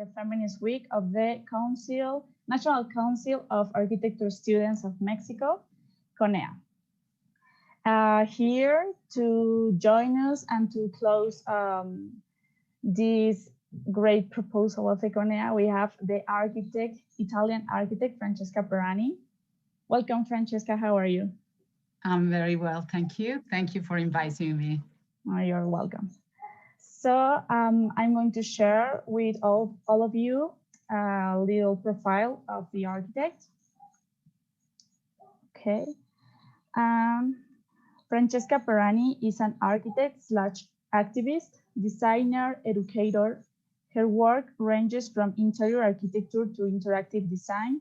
the Feminist Week of the National Council of Architecture Students of Mexico, CONEA. Here to join us and to close this great proposal of the CONEA, we have the Italian architect, Francesca Perani. Welcome, Francesca, how are you? I'm very well, thank you. Thank you for inviting me. Oh, you're welcome. So I'm going to share with all of you a little profile of the architect. Okay. Francesca Perani is an architect / activist, designer, educator. Her work ranges from interior architecture to interactive design,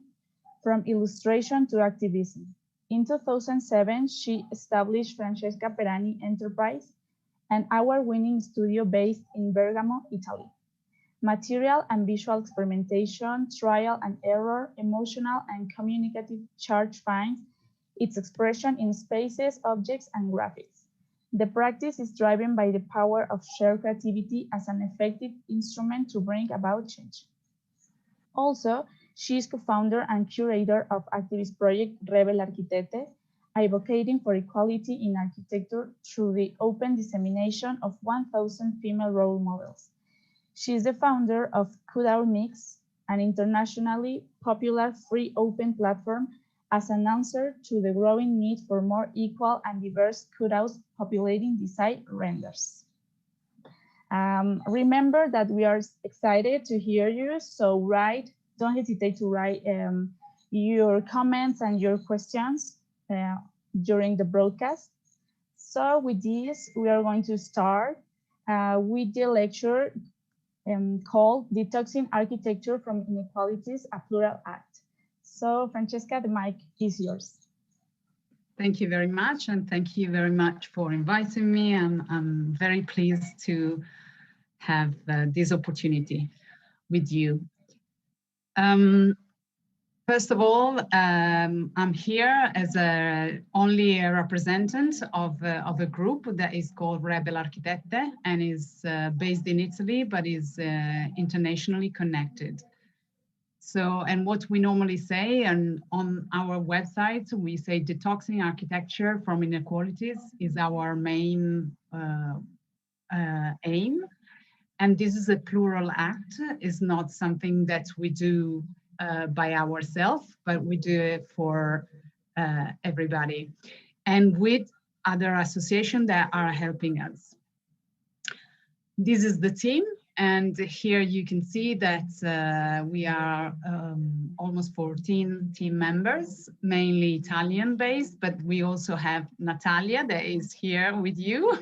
from illustration to activism. In 2007, she established Francesca Perani Enterprise, an award-winning studio based in Bergamo, Italy. Material and visual experimentation, trial and error, emotional and communicative charge finds its expression in spaces, objects, and graphics. The practice is driven by the power of shared creativity as an effective instrument to bring about change. Also, she is co-founder and curator of activist project Rebel Architecte, advocating for equality in architecture through the open dissemination of 1,000 female role models. She is the founder of Kudow Mix, an internationally popular free open platform as an answer to the growing need for more equal and diverse kudows populating design renders. Remember that we are excited to hear you, so don't hesitate to write your comments and your questions during the broadcast. So with this, we are going to start with the lecture called Detoxing Architecture from Inequalities, a Plural Act. So Francesca, the mic is yours. Thank you very much, and thank you very much for inviting me. I'm very pleased to have this opportunity with you. First of all, I'm here as only a representative of a group that is called Rebel Architecte and is based in Italy, but is internationally connected. So, and what we normally say, and on our website, we say detoxing architecture from inequalities is our main aim. And this is a plural act. It's not something that we do by ourselves, but we do it for everybody and with other associations that are helping us. This is the team, and here you can see that we are almost 14 team members, mainly Italian based, but we also have Natalia that is here with you.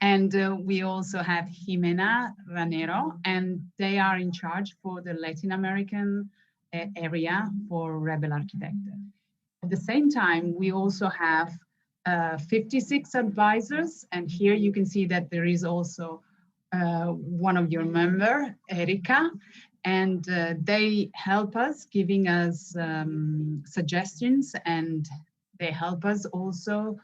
And we also have Jimena Ranero, and they are in charge for the Latin American area for Rebel Architecte. At the same time, we also have 56 advisors, and here you can see that there is also one of your members, Erika, and they help us, giving us suggestions, and they help us also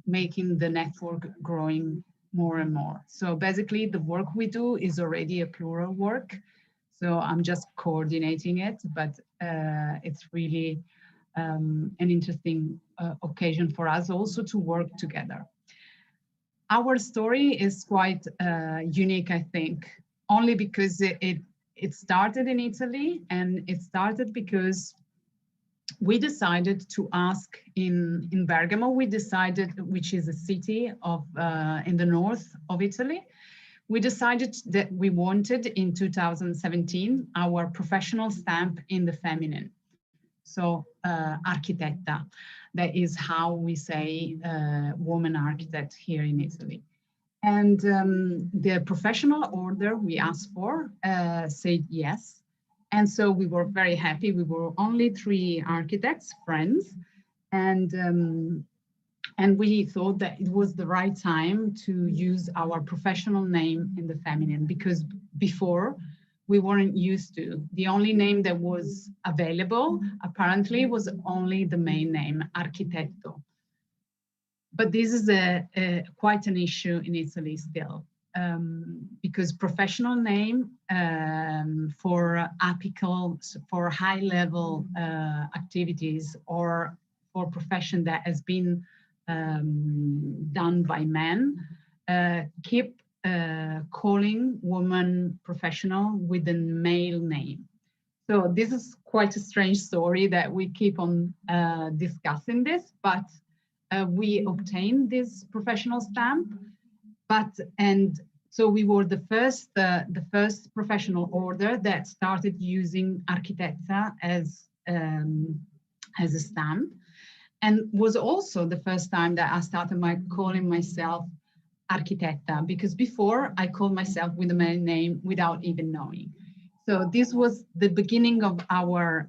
making the network growing more and more. So basically the work we do is already a plural work. So I'm just coordinating it, but it's really an interesting occasion for us also to work together. Our story is quite unique, I think, only because it started in Italy, and it started because we decided to ask in Bergamo, which is a city of in the north of Italy, we decided that we wanted in 2017 our professional stamp in the feminine. So architetta, that is how we say woman architect here in Italy. And the professional order we asked for said yes. And so we were very happy. We were only 3 architects, friends, and we thought that it was the right time to use our professional name in the feminine, because before we weren't used to. The only name that was available apparently was only the main name, Architetto. But this is quite an issue in Italy still. because professional name for apical, for high level activities or for profession that has been done by men, keep calling woman professional with a male name. So this is quite a strange story that we keep on discussing this, but we obtained this professional stamp. And so we were the first professional order that started using Architecta as a stamp, and was also the first time that I started calling myself Architecta, because before I called myself with a male name without even knowing. So this was the beginning of our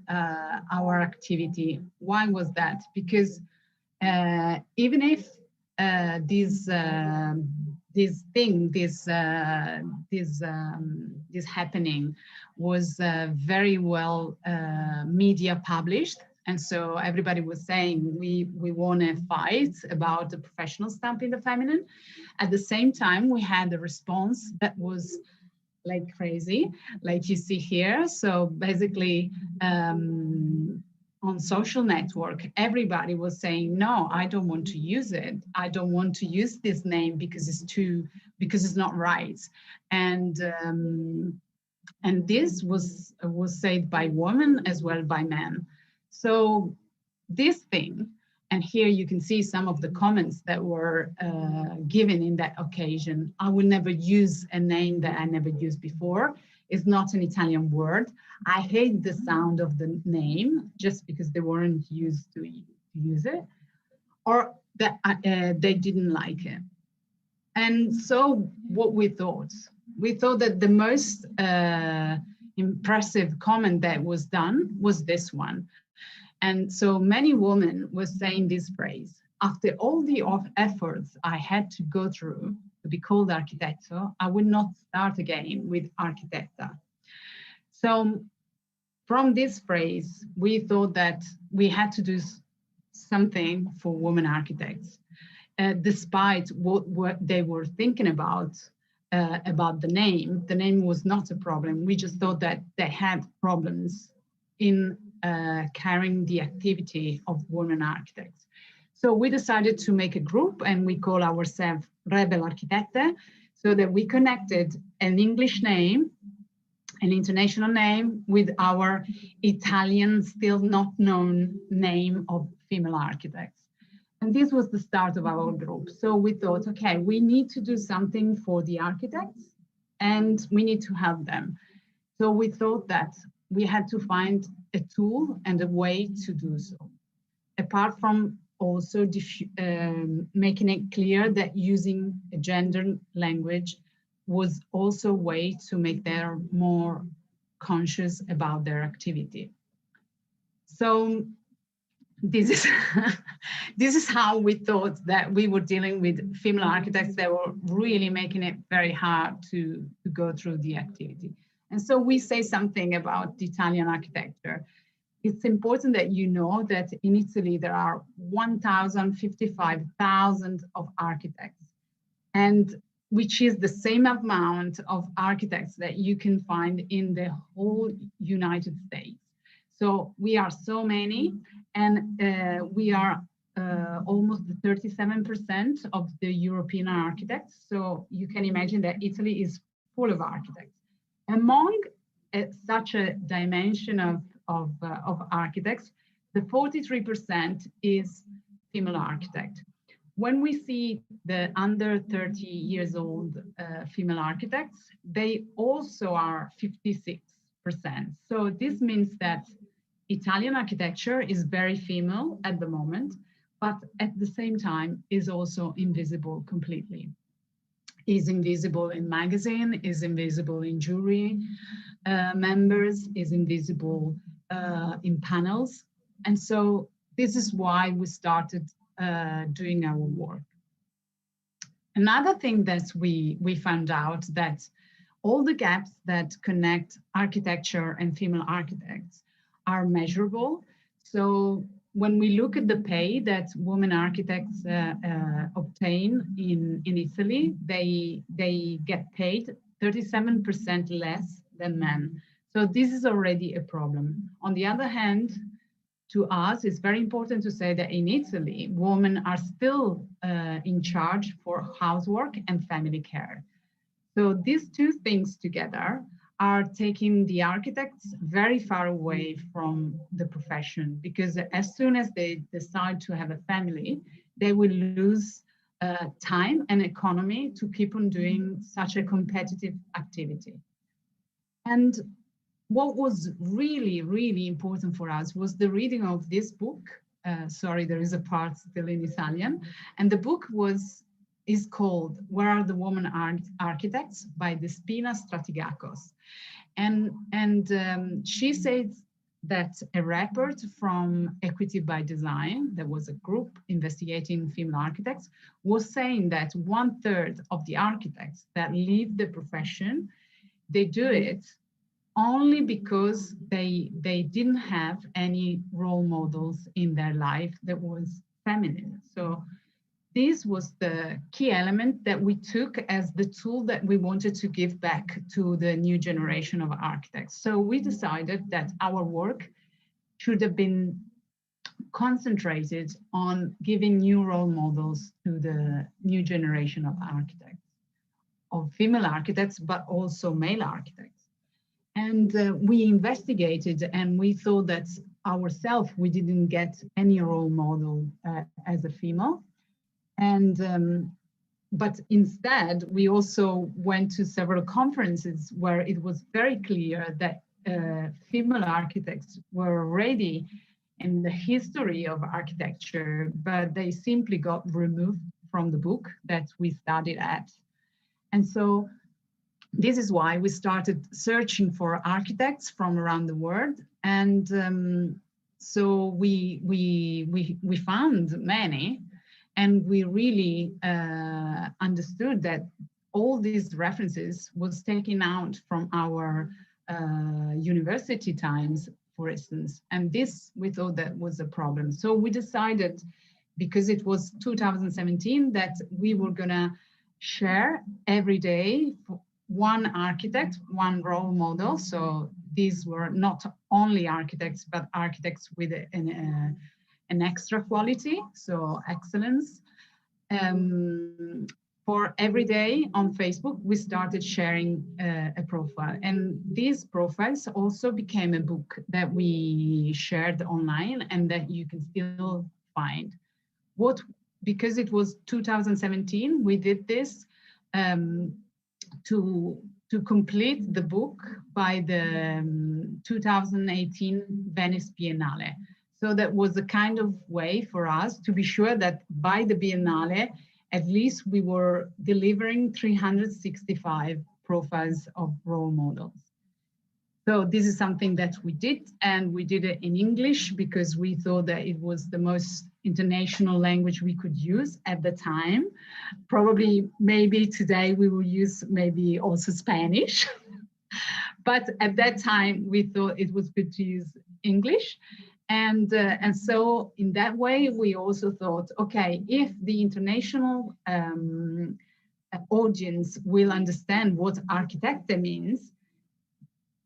activity. Why was that? Because even if this happening was very well media published, and so everybody was saying we want to fight about the professional stamp in the feminine. At the same time, we had a response that was like crazy, like you see here. So basically, on social network, everybody was saying, no, I don't want to use it. I don't want to use this name because it's not right. And this was said by women as well by men. So this thing, and here you can see some of the comments that were given in that occasion. I will never use a name that I never used before. It's not an Italian word. I hate the sound of the name just because they weren't used to use it, or that they didn't like it. And so what we thought that the most impressive comment that was done was this one. And so many women were saying this phrase: after all the efforts I had to go through to be called Architetto, I would not start again with Architecta. So from this phrase, we thought that we had to do something for women architects. Despite what they were thinking about the name. The name was not a problem. We just thought that they had problems in carrying the activity of women architects. So we decided to make a group, and we call ourselves Rebel Architette, so that we connected an English name, an international name, with our Italian, still not known name of female architects. And this was the start of our group. So we thought, okay, we need to do something for the architects and we need to help them. So we thought that we had to find a tool and a way to do so. Apart from also making it clear that using a gender language was also a way to make them more conscious about their activity. So this is this is how we thought that we were dealing with female architects that were really making it very hard to go through the activity. And so we say something about the Italian architecture. It's important that you know that in Italy there are 1,055,000 of architects, and which is the same amount of architects that you can find in the whole United States. So we are so many, and we are almost 37% of the European architects. So you can imagine that Italy is full of architects. Among such a dimension of architects, the 43% is female architect. When we see the under 30 years old female architects, they also are 56%. So this means that Italian architecture is very female at the moment, but at the same time is also invisible completely. Is invisible in magazine, is invisible in jury members, is invisible in panels. And so this is why we started doing our work. Another thing that we found out that all the gaps that connect architecture and female architects are measurable. So when we look at the pay that women architects obtain in Italy, they get paid 37% less than men. So this is already a problem. On the other hand, to us, it's very important to say that in Italy, women are still in charge for housework and family care. So these two things together are taking the architects very far away from the profession, because as soon as they decide to have a family, they will lose time and economy to keep on doing such a competitive activity. And what was really, really important for us was the reading of this book. Sorry, there is a part still in Italian. And the book is called Where Are the Women Architects by Despina Stratigakos. And she said that a report from Equity by Design, there was a group investigating female architects, was saying that 1/3 of the architects that leave the profession, they do it only because they didn't have any role models in their life that was feminine. So this was the key element that we took as the tool that we wanted to give back to the new generation of architects. So we decided that our work should have been concentrated on giving new role models to the new generation of architects, of female architects, but also male architects. And we investigated, and we thought that ourselves, we didn't get any role model as a female. And but instead, we also went to several conferences where it was very clear that female architects were already in the history of architecture, but they simply got removed from the book that we studied at. And so this is why we started searching for architects from around the world. And so we found many, and we really understood that all these references was taken out from our university times, for instance. And this, we thought that was a problem. So we decided, because it was 2017, that we were gonna share every day one architect, one role model. So these were not only architects, but architects with an extra quality, so excellence. For every day on Facebook, we started sharing a profile. And these profiles also became a book that we shared online and that you can still find. Because it was 2017, we did this to complete the book by the 2018 Venice Biennale. So that was a kind of way for us to be sure that by the Biennale, at least we were delivering 365 profiles of role models. So this is something that we did, and we did it in English because we thought that it was the most international language we could use at the time. Probably, maybe today we will use maybe also Spanish. But at that time, we thought it was good to use English. And so in that way, we also thought, okay, if the international audience will understand what architecture means,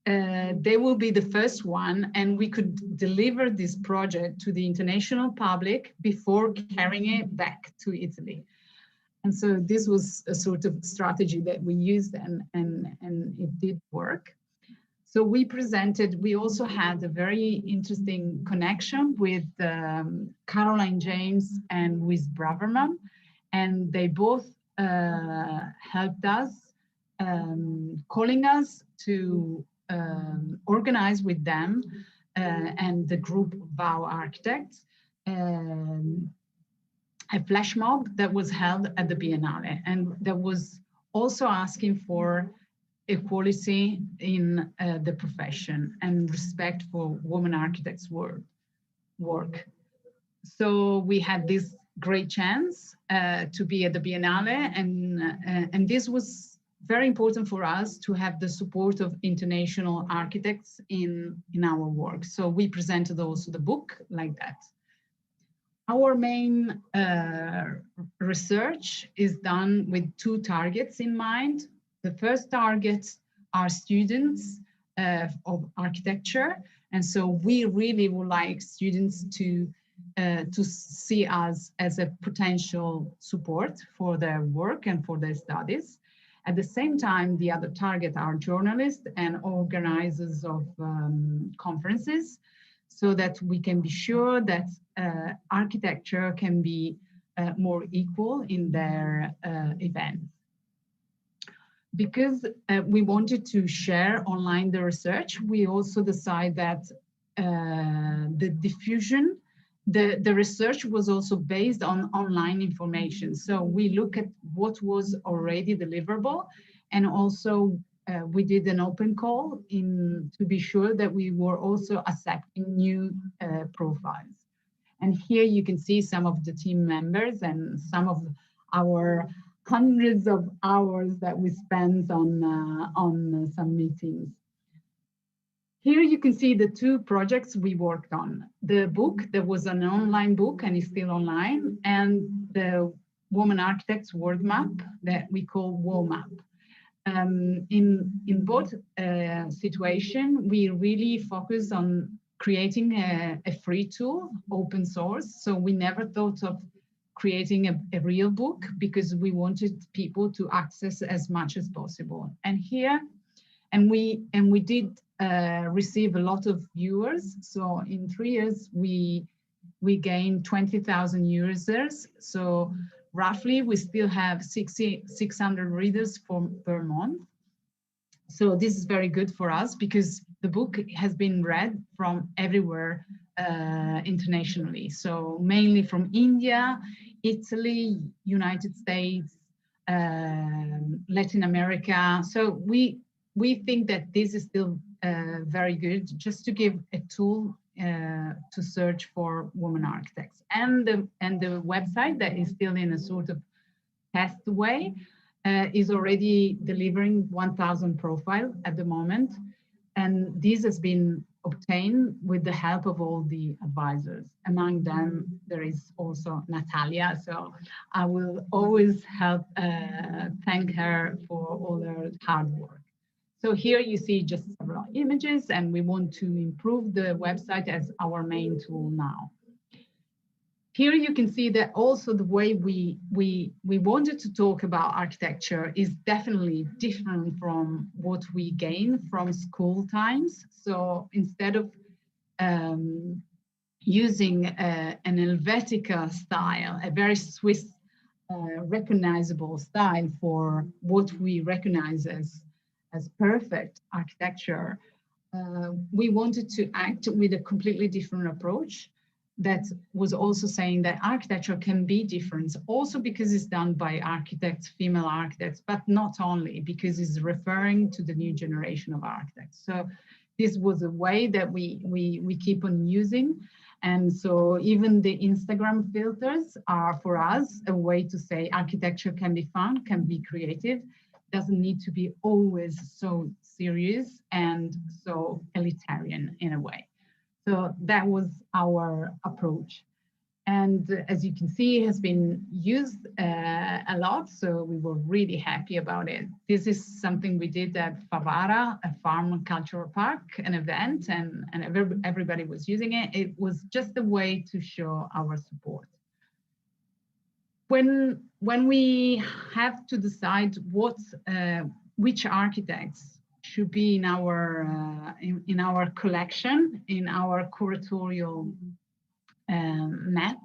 they will be the first one, and we could deliver this project to the international public before carrying it back to Italy. And so this was a sort of strategy that we used, and it did work. So we also had a very interesting connection with Caroline James and with Braverman, and they both helped us, calling us to organize with them and the group VOW Architects a flash mob that was held at the Biennale, and that was also asking for equality in the profession and respect for women architects' work. So we had this great chance to be at the Biennale, and this was very important for us to have the support of international architects in our work. So we presented also the book like that. Our main research is done with two targets in mind. The first target are students of architecture. And so we really would like students to see us as a potential support for their work and for their studies. At the same time, the other target are journalists and organizers of conferences, so that we can be sure that architecture can be more equal in their events. Because we wanted to share online the research, we also decided that the diffusion, the research was also based on online information. So we look at what was already deliverable, and also we did an open call to be sure that we were also accepting new profiles. And here you can see some of the team members and some of our hundreds of hours that we spent on some meetings. Here you can see the two projects we worked on. The book, there was an online book and is still online, and the Woman Architects World Map that we call WOMAP. In both situations, we really focus on creating a free tool, open source. So we never thought of creating a real book, because we wanted people to access as much as possible. And here, and we did receive a lot of viewers. So in 3 years, we gained 20,000 users. So roughly, we still have 600 readers per month. So this is very good for us, because the book has been read from everywhere internationally. So mainly from India, Italy, United States, Latin America. So we think that this is still very good, just to give a tool to search for women architects. And the website that is still in a sort of test way is already delivering 1,000 profiles at the moment. And this has been obtained with the help of all the advisors. Among them, there is also Natalia. So I will always thank her for all her hard work. So here you see just several images, and we want to improve the website as our main tool now. Here you can see that also the way we wanted to talk about architecture is definitely different from what we gain from school times. So instead of using an Helvetica style, a very Swiss recognizable style for what we recognize as perfect architecture, we wanted to act with a completely different approach that was also saying that architecture can be different, also because it's done by architects, female architects, but not only, because it's referring to the new generation of architects. So this was a way that we keep on using. And so even the Instagram filters are, for us, a way to say architecture can be fun, can be creative, doesn't need to be always so serious and so elitarian in a way. So that was our approach. And as you can see, it has been used a lot. So we were really happy about it. This is something we did at Favara, a farm cultural park, an event, and everybody was using it. It was just a way to show our support. When we have to decide which architects should be in our collection, in our curatorial map.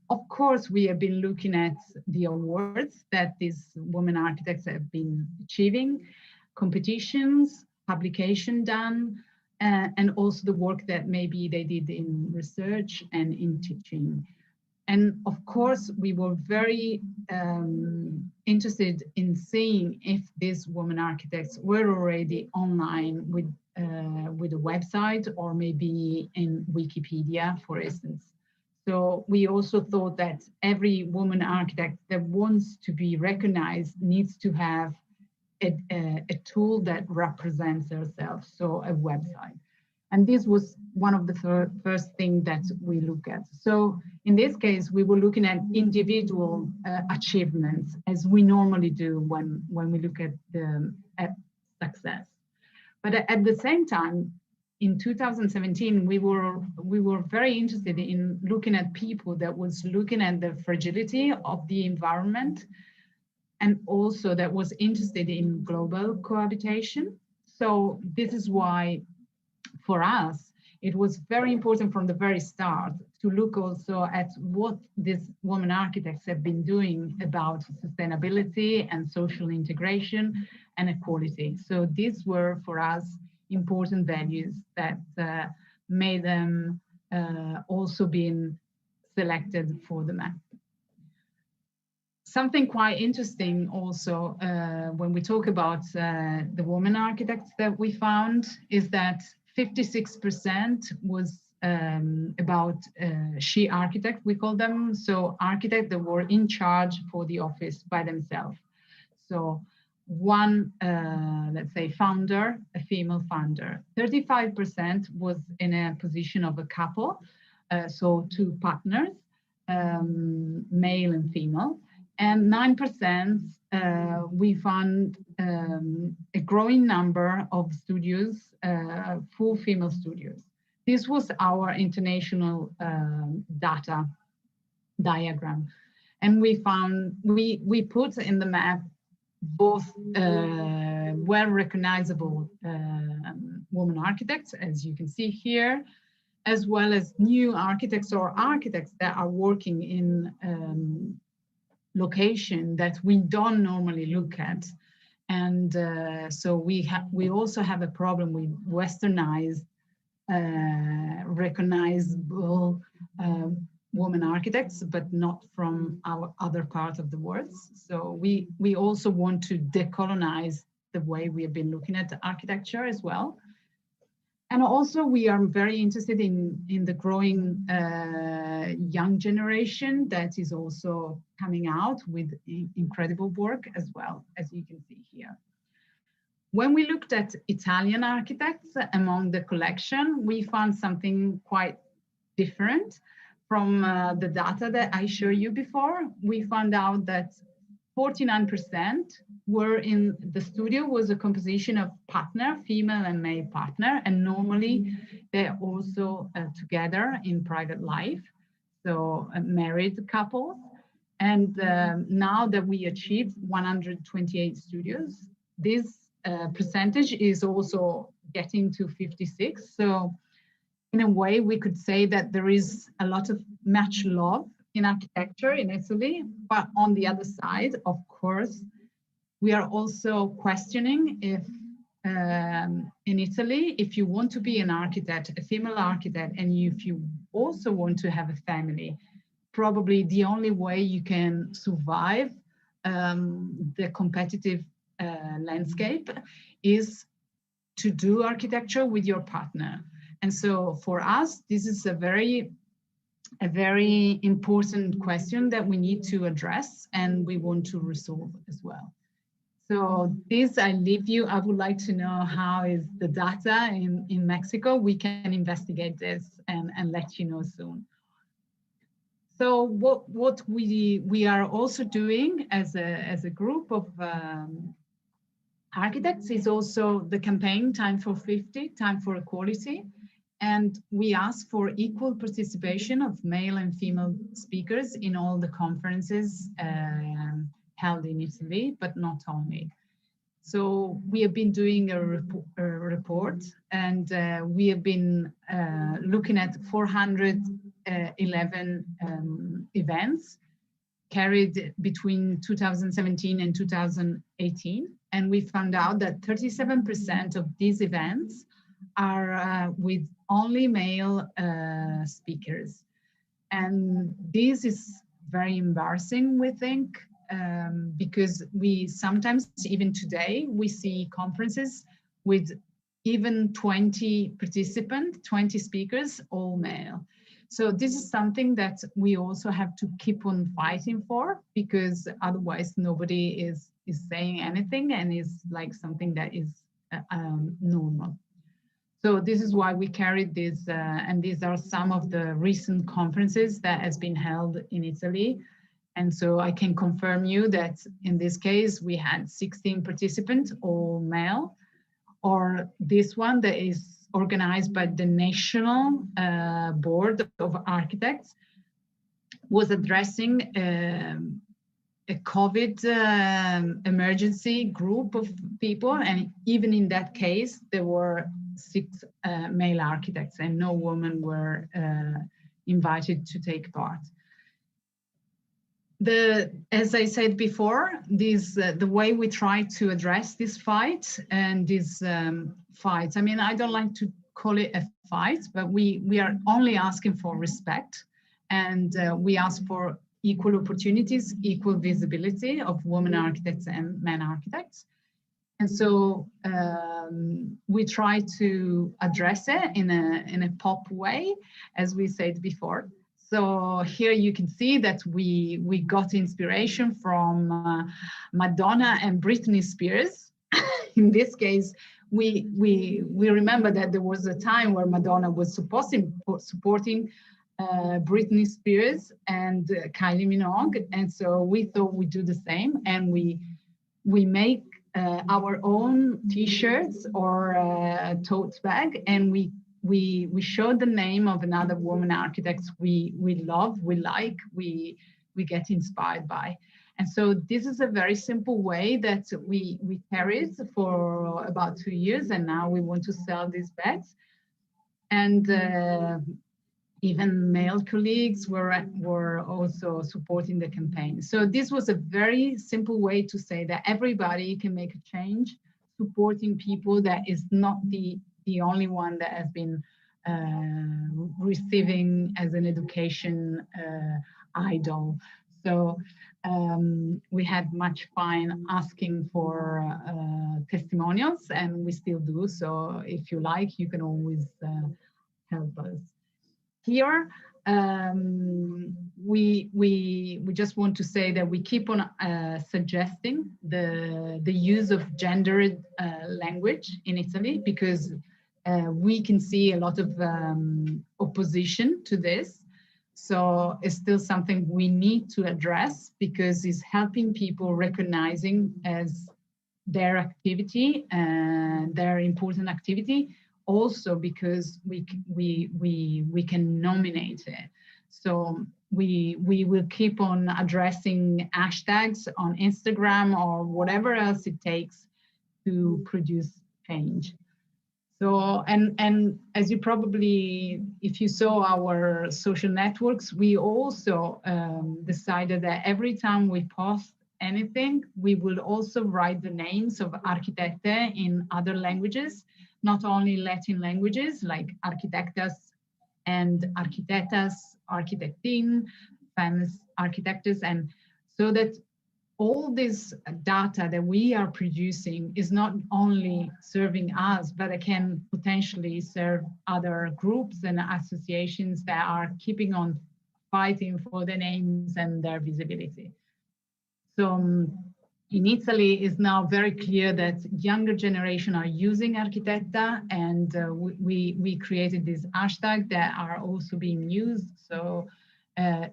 Of course, we have been looking at the awards that these women architects have been achieving, competitions, publication done, and also the work that maybe they did in research and in teaching. And of course, we were very interested in seeing if these women architects were already online with a website, or maybe in Wikipedia, for instance. So we also thought that every woman architect that wants to be recognized needs to have a tool that represents herself, so a website. And this was one of the first things that we look at. So in this case, we were looking at individual achievements, as we normally do when we look at the success. But at the same time, in 2017, we were very interested in looking at people that was looking at the fragility of the environment, and also that was interested in global cohabitation. So this is why, for us, it was very important from the very start to look also at what these women architects have been doing about sustainability and social integration and equality. So these were, for us, important values that made them also being selected for the map. Something quite interesting also when we talk about the women architects that we found is that 56% was about she architect, we call them. So architects that were in charge for the office by themselves. So one, let's say, founder, a female founder. 35% was in a position of a couple, so two partners, male and female. And 9%, we found a growing number of studios, full female studios. This was our international data diagram. And we found, we put in the map both well-recognizable women architects, as you can see here, as well as new architects or architects that are working in location that we don't normally look at. And so we also have a problem with westernized, recognizable women architects, but not from our other part of the world. So we also want to decolonize the way we have been looking at the architecture as well. And also we are very interested in the growing young generation that is also coming out with incredible work as well, as you can see here. When we looked at Italian architects among the collection, we found something quite different from the data that I showed you before. We found out that 49% were in the studio was a composition of partner, female and male partner, and normally they're also together in private life, so married couples. And now that we achieved 128 studios, this percentage is also getting to 56. So in a way, we could say that there is a lot of much love in architecture in Italy, but on the other side, of course, we are also questioning if in Italy, if you want to be an architect, a female architect, and if you also want to have a family, probably the only way you can survive the competitive landscape is to do architecture with your partner. And so for us, this is a very important question that we need to address and we want to resolve as well. So this I leave you. I would like to know how is the data in Mexico. We can investigate this and let you know soon. So what we are also doing as a group of architects is also the campaign Time for 50, Time for Equality. And we ask for equal participation of male and female speakers in all the conferences held in Italy, but not only. So we have been doing a report and we have been looking at 411 events carried between 2017 and 2018. And we found out that 37% of these events are with only male speakers. And this is very embarrassing, we think, because we sometimes, even today, we see conferences with even 20 participants, 20 speakers, all male. So this is something that we also have to keep on fighting for, because otherwise nobody is saying anything and is like something that is normal. So this is why we carried this, and these are some of the recent conferences that has been held in Italy. And so I can confirm you that in this case, we had 16 participants, all male, or this one that is organized by the National Board of Architects was addressing a COVID emergency group of people. And even in that case, there were 6 male architects and no women were invited to take part. As I said before, the way we try to address this fight and these fights, I mean, I don't like to call it a fight, but we are only asking for respect, and we ask for equal opportunities, equal visibility of women architects and men architects. And so we try to address it in a pop way, as we said before. So here you can see that we got inspiration from Madonna and Britney Spears. In this case, we remember that there was a time where Madonna was supporting Britney Spears and Kylie Minogue, and so we thought we'd do the same, and we make our own T-shirts or tote bag, and we show the name of another woman architect we love, we like, we get inspired by. And so this is a very simple way that we carried for about 2 years, and now we want to sell these bags. And even male colleagues were also supporting the campaign. So this was a very simple way to say that everybody can make a change, supporting people that is not the only one that has been receiving as an education idol. So we had much fun asking for testimonials, and we still do. So if you like, you can always help us. Here, we just want to say that we keep on suggesting the use of gendered language in Italy, because we can see a lot of opposition to this. So it's still something we need to address, because it's helping people recognizing as their activity and their important activity, also because we can nominate it. So we will keep on addressing hashtags on Instagram or whatever else it takes to produce change. So, and as you probably, if you saw our social networks, we also decided that every time we post anything, we will also write the names of architecte in other languages, not only Latin languages like arquitectas and arquitectas, arquitectin, famous architects, and so that all this data that we are producing is not only serving us, but it can potentially serve other groups and associations that are keeping on fighting for their names and their visibility. So in Italy, it's now very clear that younger generation are using Architecta, and we created this hashtag that are also being used. So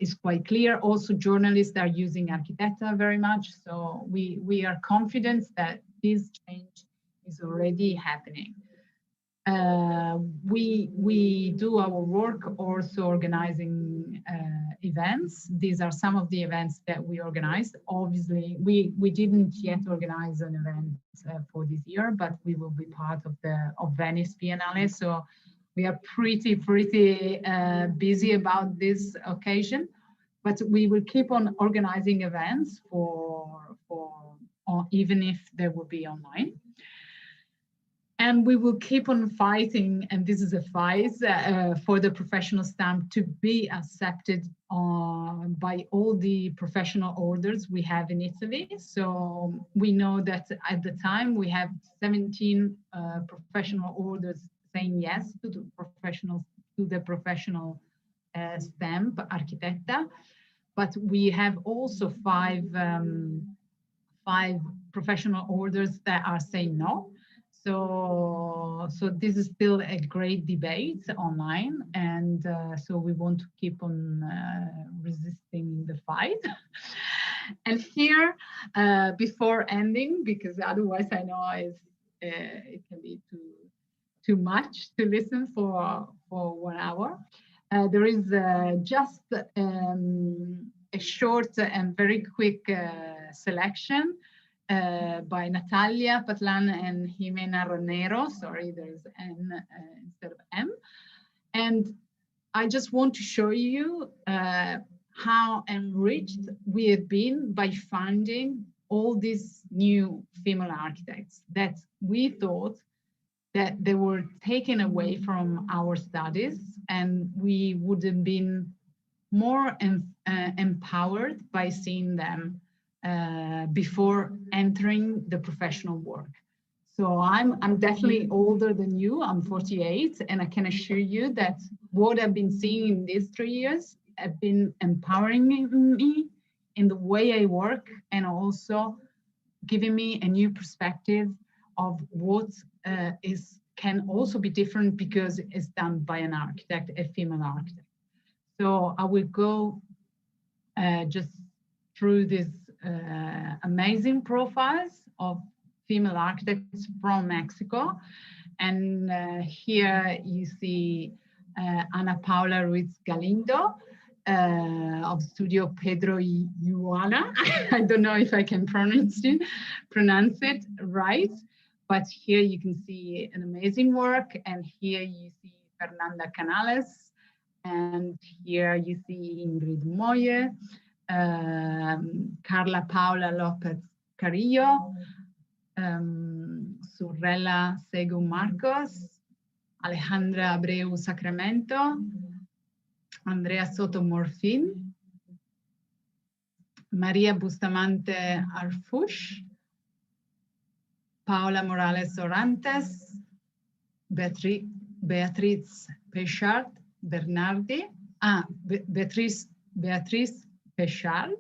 it's quite clear. Also, journalists are using Architecta very much. So we are confident that this change is already happening. We do our work also organizing events. These are some of the events that we organized. Obviously, we didn't yet organize an event for this year, but we will be part of Venice Biennale. So we are pretty busy about this occasion, but we will keep on organizing events even if they will be online. And we will keep on fighting, and this is a fight, for the professional stamp to be accepted by all the professional orders we have in Italy. So we know that at the time we have 17 professional orders saying yes to the professional stamp, Architecta, but we have also five professional orders that are saying no. So this is still a great debate online, and so we want to keep on resisting the fight. And here, before ending, because otherwise I know it can be too much to listen for 1 hour. There is just a short and very quick selection by Natalia Patlan and Jimena Ronero. Sorry, there's N instead of M. And I just want to show you how enriched we have been by finding all these new female architects that we thought that they were taken away from our studies, and we would have been more empowered by seeing them before entering the professional work. So I'm definitely older than you. I'm 48, and I can assure you that what I've been seeing in these 3 years have been empowering me in the way I work, and also giving me a new perspective of what can also be different because it's done by an architect, a female architect. So I will go just through these amazing profiles of female architects from Mexico. And here you see Ana Paula Ruiz Galindo of Studio Pedro Yuana. I don't know if I can pronounce it right, but here you can see an amazing work. And here you see Fernanda Canales. And here you see Ingrid Moye, Carla Paula Lopez Carrillo, Surrella Segu Marcos, Alejandra Abreu Sacramento, Andrea Soto Morfin, Maria Bustamante Arfush, Paula Morales Orantes, Beatriz Pechard Bernardi, Beatriz Pechard,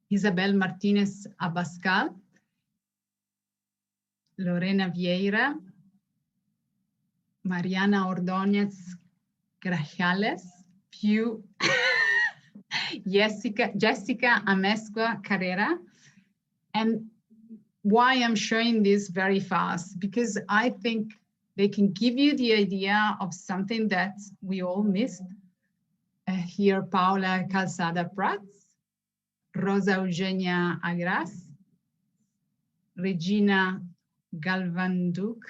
Isabel Martinez Abascal, Lorena Vieira, Mariana Ordóñez Grajales, Jessica Amezcua Carrera. And why I'm showing this very fast, because I think they can give you the idea of something that we all missed. Here, Paula Calzada Prats, Rosa Eugenia Agras, Regina Galvanduc.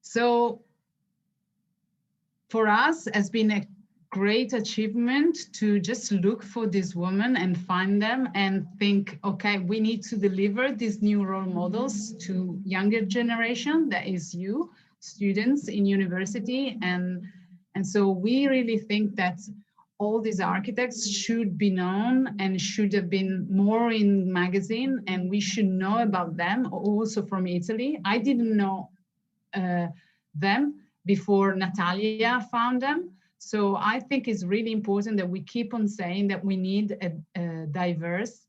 So for us, it's been a great achievement to just look for these women and find them and think, okay, we need to deliver these new role models to younger generation, that is you, students in university. And so we really think that all these architects should be known and should have been more in magazine, and we should know about them, also from Italy. I didn't know them before Natalia found them. So I think it's really important that we keep on saying that we need a diverse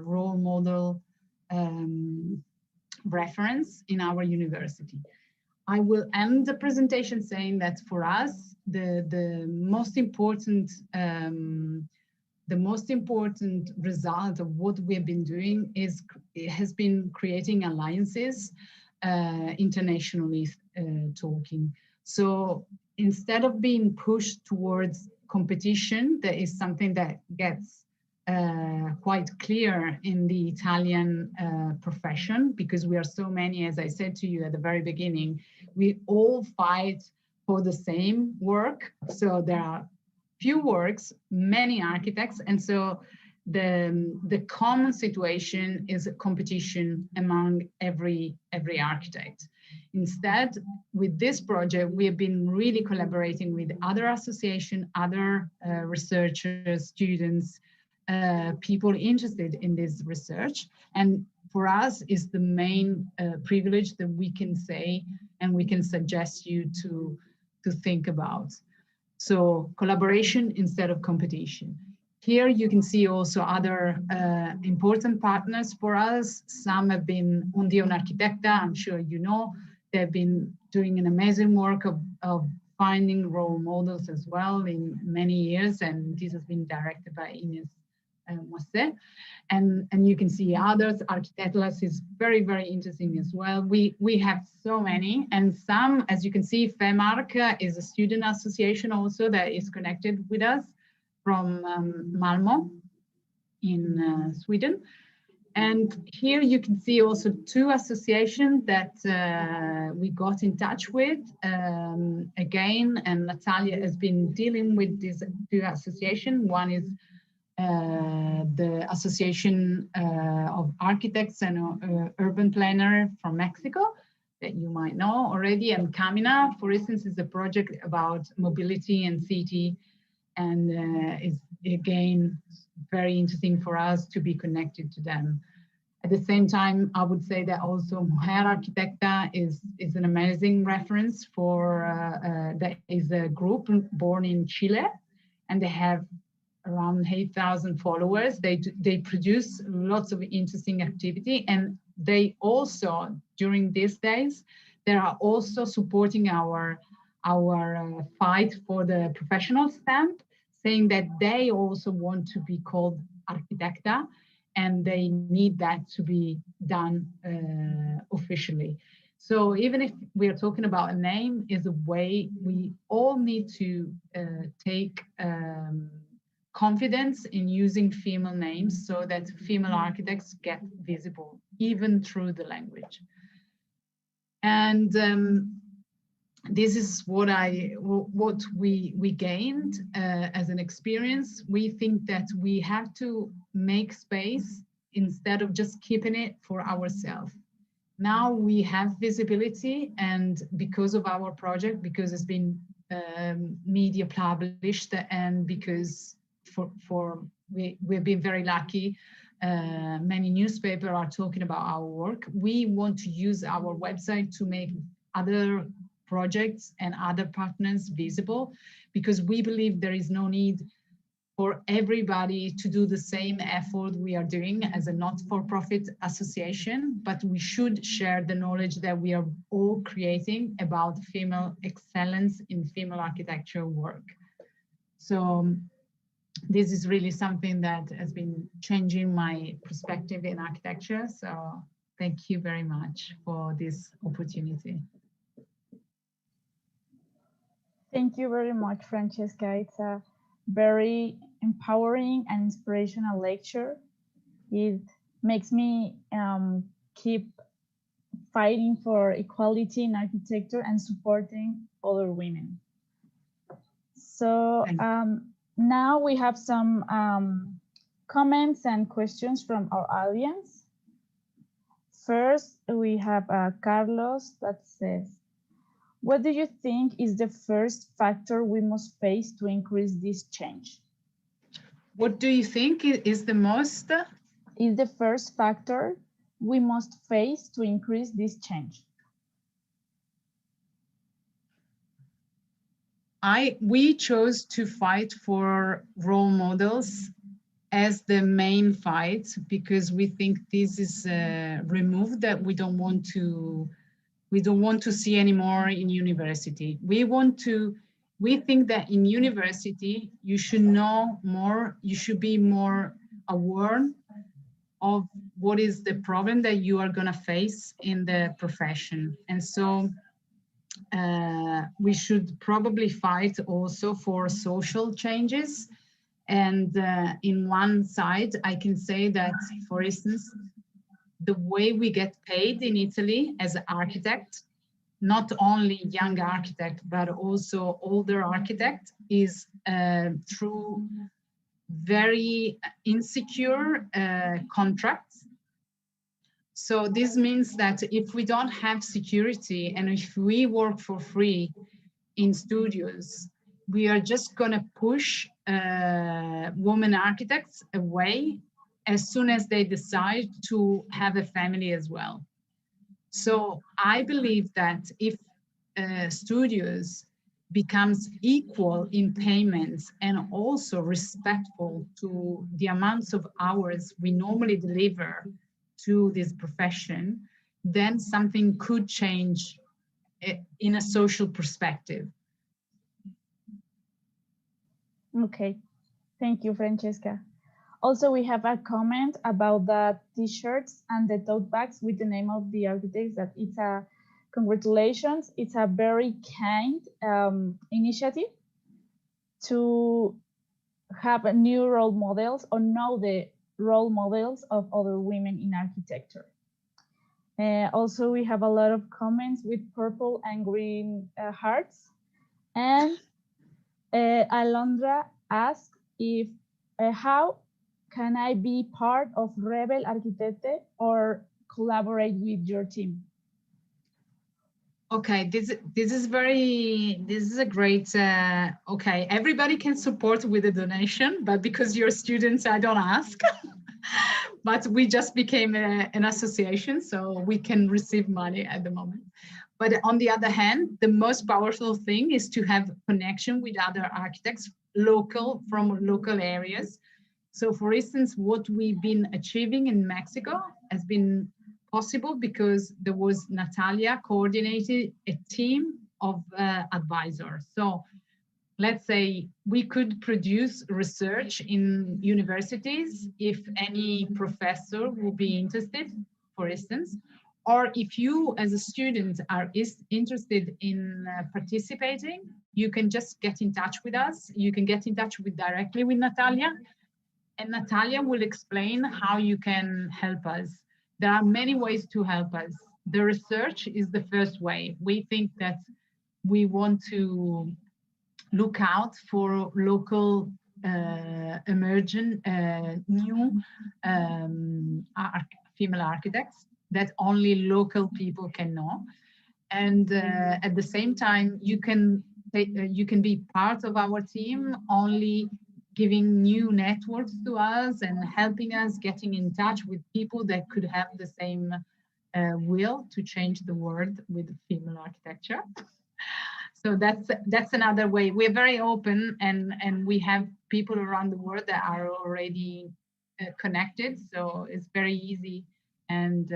role model reference in our university. I will end the presentation saying that for us, the most important result of what we have been doing has been creating alliances, internationally talking. So instead of being pushed towards competition, that is something that gets quite clear in the Italian profession, because we are so many, as I said to you at the very beginning, we all fight for the same work. So there are few works, many architects, and so the common situation is a competition among every architect. Instead, with this project, we have been really collaborating with other associations, other researchers, students, people interested in this research. And for us, is the main privilege that we can say and we can suggest you to think about. So collaboration instead of competition. here you can see also other important partners for us. Some have been Union Architecta, I'm sure you know. They've been doing an amazing work of finding role models as well in many years, and this has been directed by Ines Moisset. And you can see others. Architectlas is very, very interesting as well. We have so many, and some, as you can see, FEMARC is a student association also that is connected with us from Malmö in Sweden. And here you can see also two associations that we got in touch with. Again, and Natalia has been dealing with these two associations. One is the Association of Architects and Urban Planner from Mexico, that you might know already. And Camina, for instance, is a project about mobility and city, and is again very interesting for us to be connected to them. At the same time, I would say that also Mujer Arquitecta is an amazing reference for, that is a group born in Chile, and they have around 8,000 followers. They produce lots of interesting activity, and they also, during these days, they are also supporting our fight for the professional stamp, saying that they also want to be called Arquitecta, and they need that to be done officially. So even if we are talking about a name, is a way we all need to take confidence in using female names so that female architects get visible, even through the language. And this is what we gained as an experience. We think that we have to make space instead of just keeping it for ourselves. Now we have visibility, and because of our project, because it's been media published, and because we've been very lucky, many newspapers are talking about our work. We want to use our website to make other projects and other partners visible, because we believe there is no need for everybody to do the same effort we are doing as a not-for-profit association, but we should share the knowledge that we are all creating about female excellence in female architecture work. So this is really something that has been changing my perspective in architecture. So thank you very much for this opportunity. Thank you very much, Francesca. It's a very empowering and inspirational lecture. It makes me keep fighting for equality in architecture and supporting other women. So now we have some comments and questions from our audience. First, we have Carlos that says, what do you think is the first factor we must face to increase this change? What do you think is the most? Is the first factor we must face to increase this change? We chose to fight for role models as the main fight, because we think this is removed, that we don't want to see anymore in university. We think that in university, you should know more, you should be more aware of what is the problem that you are gonna face in the profession. And so we should probably fight also for social changes. And in one side, I can say that, for instance, the way we get paid in Italy as an architect, not only young architect, but also older architect, is through very insecure contracts. So this means that if we don't have security, and if we work for free in studios, we are just gonna push women architects away as soon as they decide to have a family as well. So I believe that if studios becomes equal in payments and also respectful to the amounts of hours we normally deliver to this profession, then something could change in a social perspective. Okay, thank you, Francesca. Also, we have a comment about the t-shirts and the tote bags with the name of the architects, that it's a congratulations. It's a very kind initiative to have new role models or know the role models of other women in architecture. Also, we have a lot of comments with purple and green hearts. And Alondra asked if how can I be part of Rebel Arquitecte or collaborate with your team? Okay, this is a great, okay, everybody can support with a donation, but because you're students, I don't ask. But we just became an association, so we can receive money at the moment. But on the other hand, the most powerful thing is to have connection with other architects, from local areas. So for instance, what we've been achieving in Mexico has been possible because there was Natalia coordinated a team of advisors. So let's say we could produce research in universities if any professor would be interested, for instance, or if you as a student are interested in participating, you can just get in touch with us. You can get in touch directly with Natalia, and Natalia will explain how you can help us. There are many ways to help us. The research is the first way. We think that we want to look out for local emerging new female architects that only local people can know. And at the same time, you can be part of our team only giving new networks to us and helping us getting in touch with people that could have the same will to change the world with female architecture. So that's another way. We're very open, and we have people around the world that are already connected. So it's very easy, and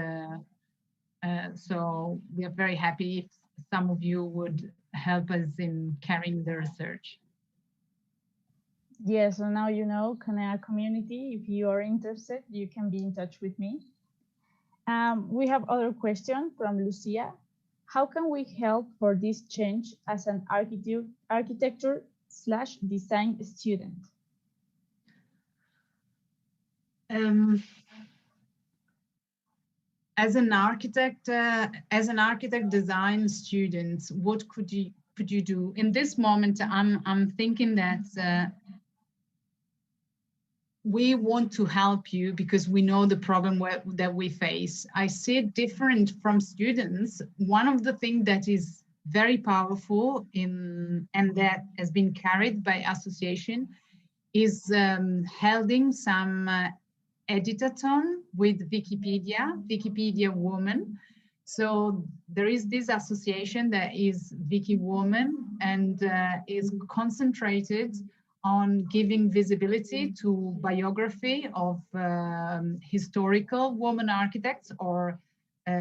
so we are very happy if some of you would help us in carrying the research. Yes, so now you know, Canea community, if you are interested, you can be in touch with me. We have other question from Lucia. How can we help for this change as an architecture/design student? As an architect design student, what could you do in this moment? I'm thinking that we want to help you because we know the problem that we face. I see it different from students. One of the things that is very powerful and that has been carried by association is holding some editathon with Wikipedia Woman. So there is this association that is Wiki Woman and is concentrated on giving visibility to biography of historical women architects or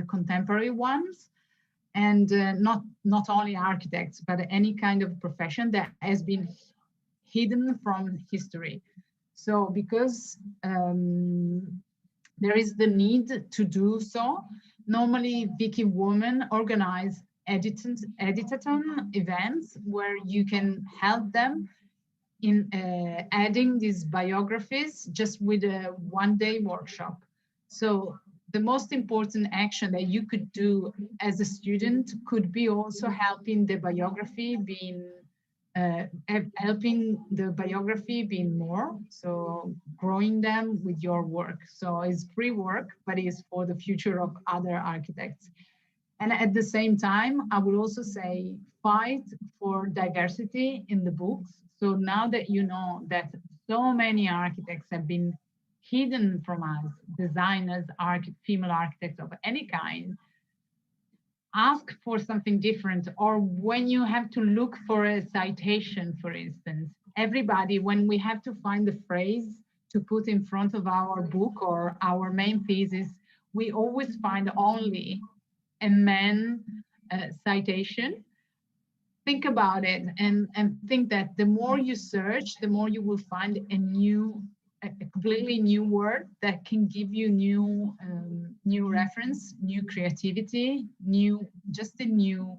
contemporary ones, and not only architects, but any kind of profession that has been hidden from history. So because there is the need to do so, normally Wiki Women organize editathon events where you can help them in adding these biographies just with a one-day workshop. So the most important action that you could do as a student could be also helping the biography being more, so growing them with your work. So it's free work, but it's for the future of other architects. And at the same time, I would also say fight for diversity in the books. So now that you know that so many architects have been hidden from us, designers, female architects of any kind, ask for something different, or when you have to look for a citation, for instance, everybody, when we have to find the phrase to put in front of our book or our main thesis, we always find only a man citation. Think about it, and think that the more you search, the more you will find a completely new word that can give you new reference, new creativity, just a new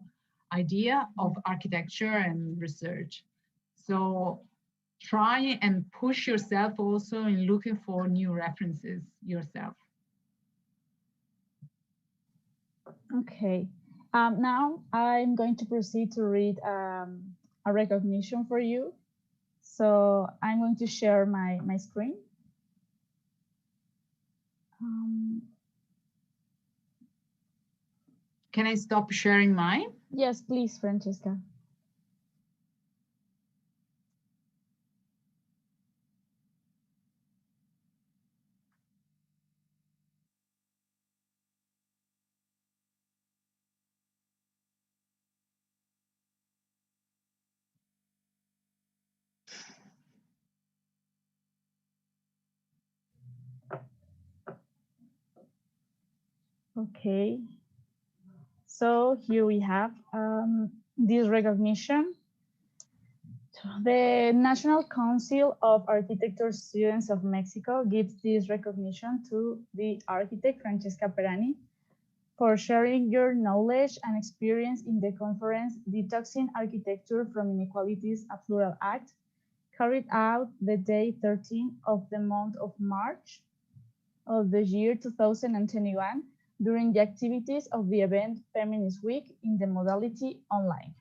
idea of architecture and research. So try and push yourself also in looking for new references yourself. Okay. Now I'm going to proceed to read a recognition for you. So I'm going to share my screen. Can I stop sharing mine? Yes, please, Francesca. Okay. So here we have this recognition. The National Council of Architecture Students of Mexico gives this recognition to the architect Francesca Perani for sharing your knowledge and experience in the conference Detoxing Architecture from Inequalities, a Plural Act, carried out the day 13 of the month of March of the year 2021 during the activities of the event Feminist Week in the modality online.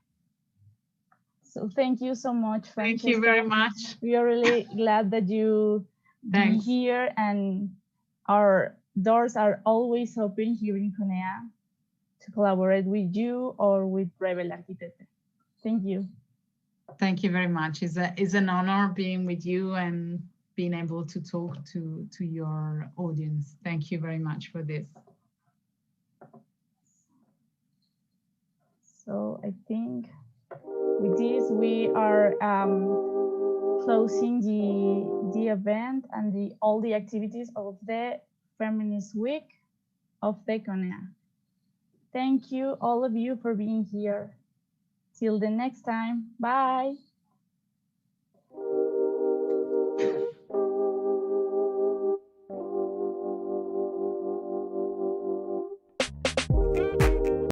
So thank you so much, Francesca. Thank you very much. We are really glad that you be here, and our doors are always open here in CONEA to collaborate with you or with Rebel Architect. Thank you. Thank you very much. It's an honor being with you and being able to talk to your audience. Thank you very much for this. So I think with this, we are closing the event and all the activities of the Feminist Week of the CONEA. Thank you, all of you, for being here. Till the next time. Bye.